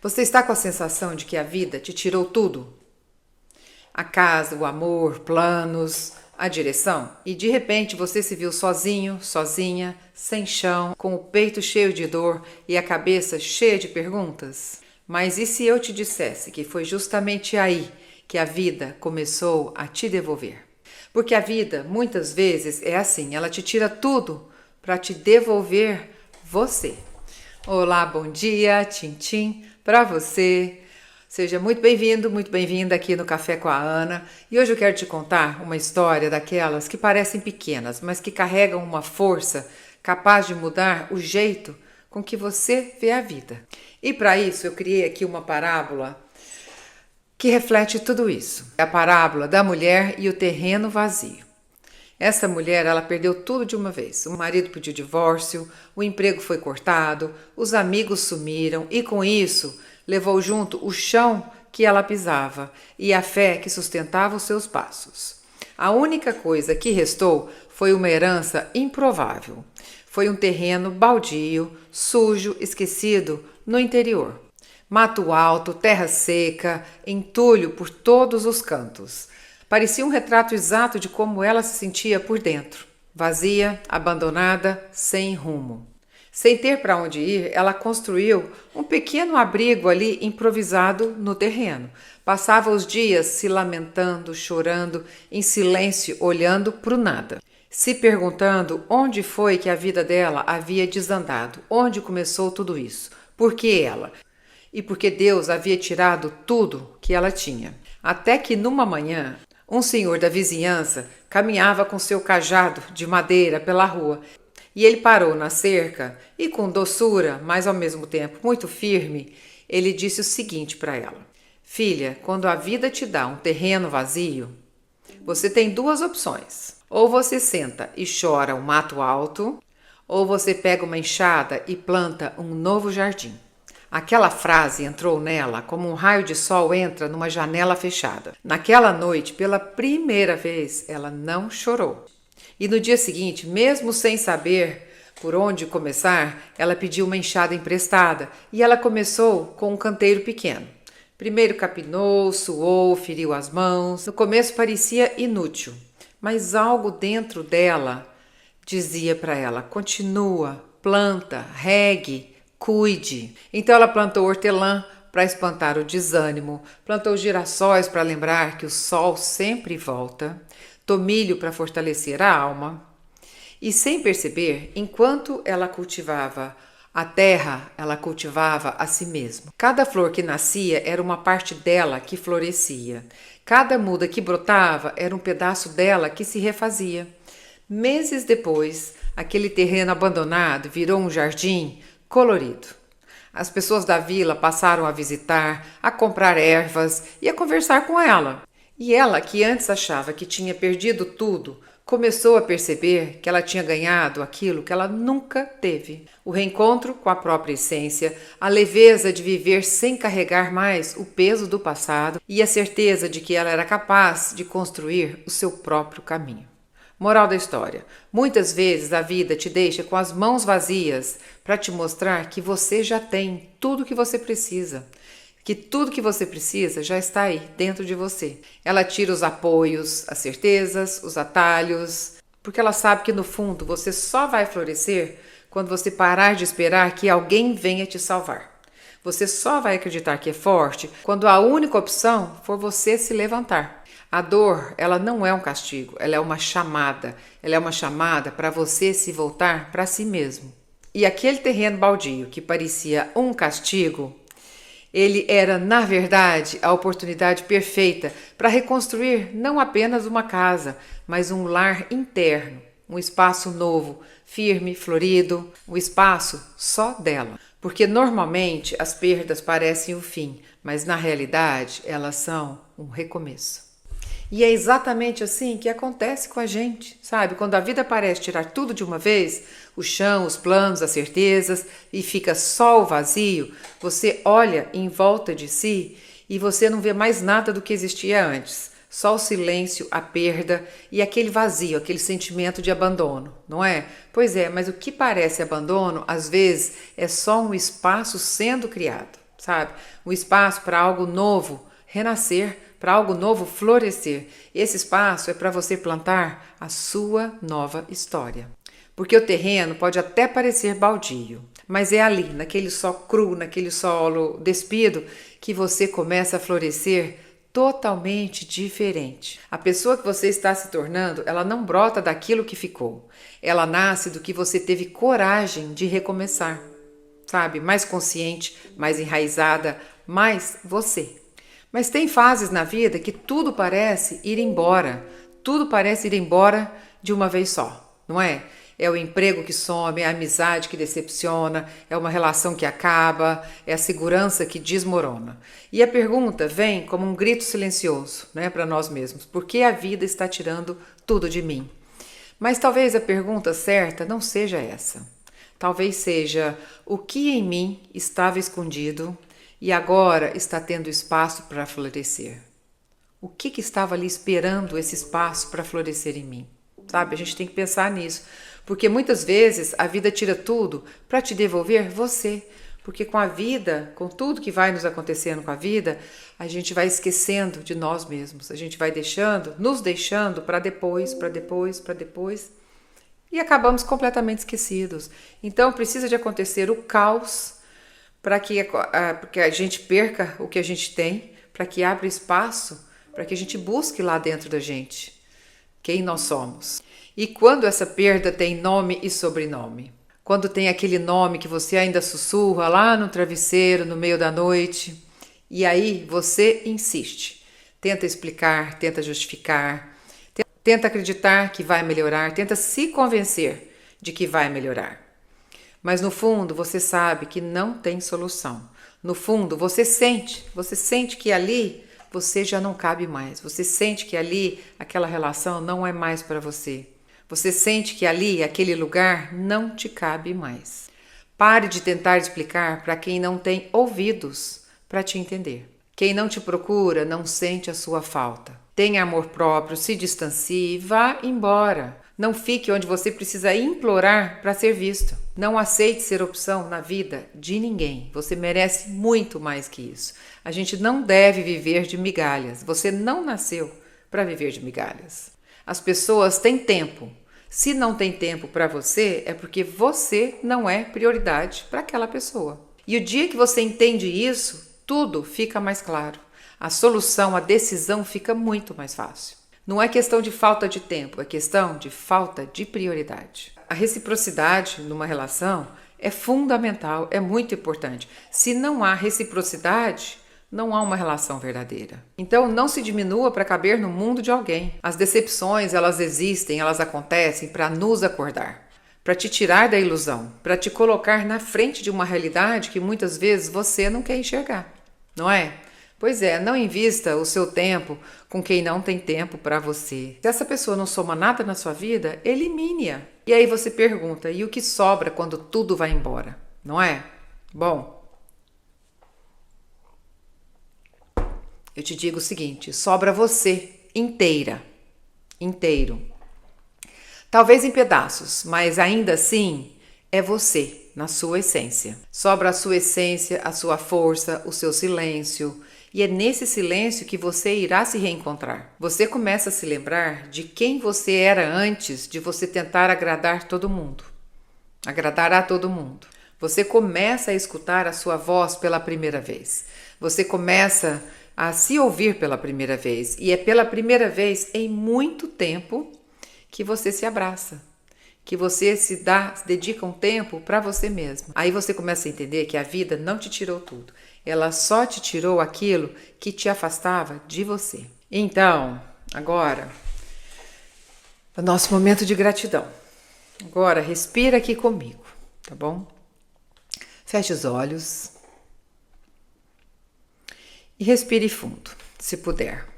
Você está com a sensação de que a vida te tirou tudo? A casa, o amor, planos, a direção? E de repente você se viu sozinho, sozinha, sem chão, com o peito cheio de dor e a cabeça cheia de perguntas? Mas e se eu te dissesse que foi justamente aí que a vida começou a te devolver? Porque a vida, muitas vezes, é assim, ela te tira tudo para te devolver você. Olá, bom dia, tchim-tchim, para você. Seja muito bem-vindo, muito bem-vinda aqui no Café com a Ana. E hoje eu quero te contar uma história daquelas que parecem pequenas, mas que carregam uma força capaz de mudar o jeito com que você vê a vida. E para isso eu criei aqui uma parábola que reflete tudo isso. É a parábola da mulher e o terreno vazio. Essa mulher, ela perdeu tudo de uma vez. O marido pediu divórcio, o emprego foi cortado, os amigos sumiram e com isso levou junto o chão que ela pisava e a fé que sustentava os seus passos. A única coisa que restou foi uma herança improvável. Foi um terreno baldio, sujo, esquecido no interior. Mato alto, terra seca, entulho por todos os cantos. Parecia um retrato exato de como ela se sentia por dentro. Vazia, abandonada, sem rumo. Sem ter para onde ir, ela construiu um pequeno abrigo ali improvisado no terreno. Passava os dias se lamentando, chorando, em silêncio, olhando para o nada. Se perguntando onde foi que a vida dela havia desandado, onde começou tudo isso, por que ela? E porque Deus havia tirado tudo que ela tinha. Até que numa manhã, um senhor da vizinhança caminhava com seu cajado de madeira pela rua e ele parou na cerca e com doçura, mas ao mesmo tempo muito firme, ele disse o seguinte para ela: Filha, quando a vida te dá um terreno vazio, você tem duas opções. Ou você senta e chora um mato alto, ou você pega uma enxada e planta um novo jardim. Aquela frase entrou nela como um raio de sol entra numa janela fechada. Naquela noite, pela primeira vez, ela não chorou. E no dia seguinte, mesmo sem saber por onde começar, ela pediu uma enxada emprestada e ela começou com um canteiro pequeno. Primeiro capinou, suou, feriu as mãos. No começo parecia inútil, mas algo dentro dela dizia para ela: continua, planta, regue, cuide. Então ela plantou hortelã para espantar o desânimo, plantou girassóis para lembrar que o sol sempre volta, tomilho para fortalecer a alma. E sem perceber, enquanto ela cultivava a terra, ela cultivava a si mesma. Cada flor que nascia era uma parte dela que florescia. Cada muda que brotava era um pedaço dela que se refazia. Meses depois, aquele terreno abandonado virou um jardim colorido. As pessoas da vila passaram a visitar, a comprar ervas e a conversar com ela. E ela, que antes achava que tinha perdido tudo, começou a perceber que ela tinha ganhado aquilo que ela nunca teve. O reencontro com a própria essência, a leveza de viver sem carregar mais o peso do passado e a certeza de que ela era capaz de construir o seu próprio caminho. Moral da história: muitas vezes a vida te deixa com as mãos vazias para te mostrar que você já tem tudo que você precisa, que tudo que você precisa já está aí dentro de você. Ela tira os apoios, as certezas, os atalhos, porque ela sabe que no fundo você só vai florescer quando você parar de esperar que alguém venha te salvar. Você só vai acreditar que é forte quando a única opção for você se levantar. A dor, ela não é um castigo, ela é uma chamada. Ela é uma chamada para você se voltar para si mesmo. E aquele terreno baldio que parecia um castigo, ele era, na verdade, a oportunidade perfeita para reconstruir não apenas uma casa, mas um lar interno, um espaço novo, firme, florido, um espaço só dela. Porque normalmente as perdas parecem o fim, mas na realidade elas são um recomeço. E é exatamente assim que acontece com a gente, sabe? Quando a vida parece tirar tudo de uma vez, o chão, os planos, as certezas, e fica só o vazio, você olha em volta de si e você não vê mais nada do que existia antes. Só o silêncio, a perda e aquele vazio, aquele sentimento de abandono, não é? Pois é, mas o que parece abandono, às vezes, é só um espaço sendo criado. sabe? Um espaço para algo novo renascer, para algo novo florescer. Esse espaço é para você plantar a sua nova história. Porque o terreno pode até parecer baldio, mas é ali, naquele solo cru, naquele solo despido, que você começa a florescer totalmente diferente. A pessoa que você está se tornando, ela não brota daquilo que ficou. Ela nasce do que você teve coragem de recomeçar, sabe? Mais consciente, mais enraizada, mais você. Mas tem fases na vida que tudo parece ir embora. Tudo parece ir embora de uma vez só, não é? É o emprego que some, é a amizade que decepciona, é uma relação que acaba, é a segurança que desmorona. E a pergunta vem como um grito silencioso, né, para nós mesmos. Por que a vida está tirando tudo de mim? Mas talvez a pergunta certa não seja essa. Talvez seja o que em mim estava escondido e agora está tendo espaço para florescer. O que estava ali esperando esse espaço para florescer em mim? Sabe, a gente tem que pensar nisso. Porque muitas vezes a vida tira tudo para te devolver você. Porque com a vida, com tudo que vai nos acontecendo com a vida, a gente vai esquecendo de nós mesmos. A gente vai nos deixando para depois, para depois, para depois. E acabamos completamente esquecidos. Então precisa de acontecer o caos para que a gente perca o que a gente tem, para que abra espaço, para que a gente busque lá dentro da gente quem nós somos. E quando essa perda tem nome e sobrenome? Quando tem aquele nome que você ainda sussurra lá no travesseiro, no meio da noite, e aí você insiste, tenta explicar, tenta justificar, tenta acreditar que vai melhorar, tenta se convencer de que vai melhorar. Mas no fundo você sabe que não tem solução. No fundo você sente que ali você já não cabe mais. Você sente que ali aquela relação não é mais para você. Você sente que ali aquele lugar não te cabe mais. Pare de tentar explicar para quem não tem ouvidos para te entender. Quem não te procura não sente a sua falta. Tenha amor próprio, se distancie e vá embora. Não fique onde você precisa implorar para ser visto. Não aceite ser opção na vida de ninguém. Você merece muito mais que isso. A gente não deve viver de migalhas. Você não nasceu para viver de migalhas. As pessoas têm tempo. Se não tem tempo para você, é porque você não é prioridade para aquela pessoa. E o dia que você entende isso, tudo fica mais claro. A solução, a decisão fica muito mais fácil. Não é questão de falta de tempo, é questão de falta de prioridade. A reciprocidade numa relação é fundamental, é muito importante. Se não há reciprocidade, não há uma relação verdadeira. Então não se diminua para caber no mundo de alguém. As decepções, elas existem, elas acontecem para nos acordar, para te tirar da ilusão, para te colocar na frente de uma realidade que muitas vezes você não quer enxergar, não é? Pois é, não invista o seu tempo com quem não tem tempo para você. Se essa pessoa não soma nada na sua vida, elimine-a. E aí você pergunta, e o que sobra quando tudo vai embora? Não é? Bom, eu te digo o seguinte, sobra você inteira, inteiro. Talvez em pedaços, mas ainda assim é você, na sua essência. Sobra a sua essência, a sua força, o seu silêncio. E é nesse silêncio que você irá se reencontrar. Você começa a se lembrar de quem você era antes de você tentar agradar todo mundo. Agradar a todo mundo. Você começa a escutar a sua voz pela primeira vez. Você começa a se ouvir pela primeira vez. E é pela primeira vez em muito tempo que você se abraça. Que você se dedica um tempo para você mesmo. Aí você começa a entender que a vida não te tirou tudo. Ela só te tirou aquilo que te afastava de você. Então, agora, o nosso momento de gratidão. Agora, respira aqui comigo, tá bom? Feche os olhos e respire fundo, se puder.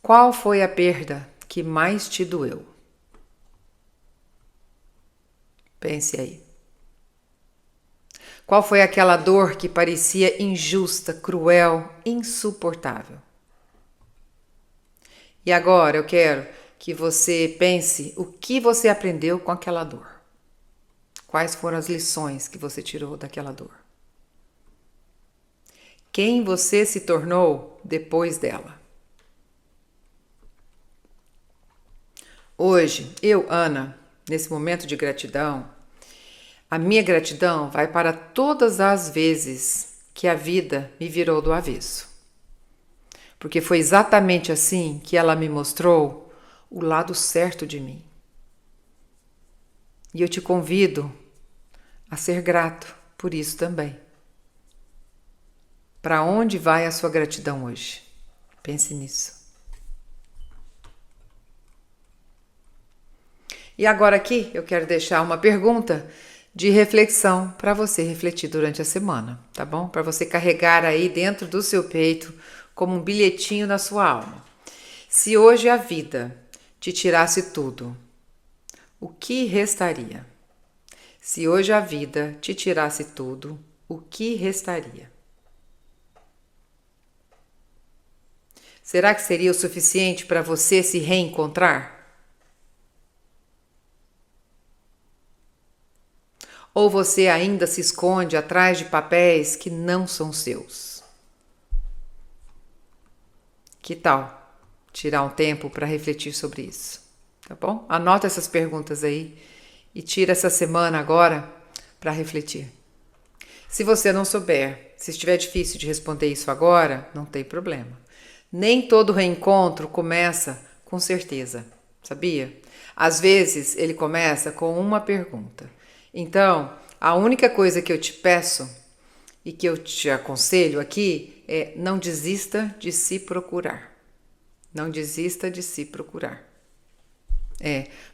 Qual foi a perda que mais te doeu? Pense aí. Qual foi aquela dor que parecia injusta, cruel, insuportável? E agora eu quero que você pense o que você aprendeu com aquela dor. Quais foram as lições que você tirou daquela dor? quem você se tornou depois dela. Hoje, eu, Ana, nesse momento de gratidão, a minha gratidão vai para todas as vezes que a vida me virou do avesso. Porque foi exatamente assim que ela me mostrou o lado certo de mim. E eu te convido a ser grato por isso também. Para onde vai a sua gratidão hoje? Pense nisso. E agora aqui eu quero deixar uma pergunta de reflexão para você refletir durante a semana, tá bom? Para você carregar aí dentro do seu peito como um bilhetinho na sua alma. Se hoje a vida te tirasse tudo, o que restaria? Se hoje a vida te tirasse tudo, o que restaria? Será que seria o suficiente para você se reencontrar? Ou você ainda se esconde atrás de papéis que não são seus? Que tal tirar um tempo para refletir sobre isso? Tá bom? Anota essas perguntas aí e tira essa semana agora para refletir. Se você não souber, se estiver difícil de responder isso agora, não tem problema. Nem todo reencontro começa com certeza, sabia? Às vezes ele começa com uma pergunta. Então, a única coisa que eu te peço e que eu te aconselho aqui é não desista de se procurar. Não desista de se procurar.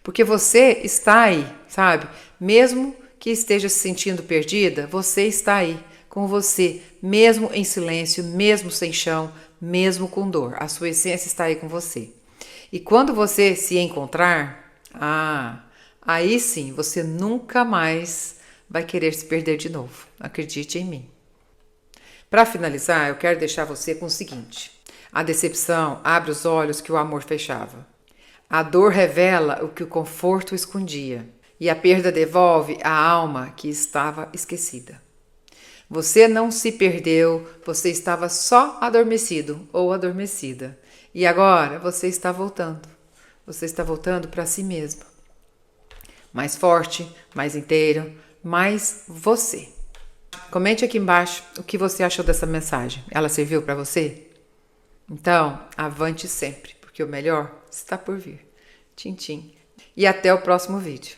Porque você está aí, sabe? Mesmo que esteja se sentindo perdida, você está aí com você, mesmo em silêncio, mesmo sem chão, mesmo com dor. A sua essência está aí com você. E quando você se encontrar, aí sim, você nunca mais vai querer se perder de novo. Acredite em mim. Para finalizar, eu quero deixar você com o seguinte. A decepção abre os olhos que o amor fechava. A dor revela o que o conforto escondia. E a perda devolve a alma que estava esquecida. Você não se perdeu, você estava só adormecido ou adormecida. E agora você está voltando. Você está voltando para si mesmo. Mais forte, mais inteiro, mais você. Comente aqui embaixo o que você achou dessa mensagem. Ela serviu para você? Então, avante sempre, porque o melhor está por vir. Tchim, tchim. E até o próximo vídeo.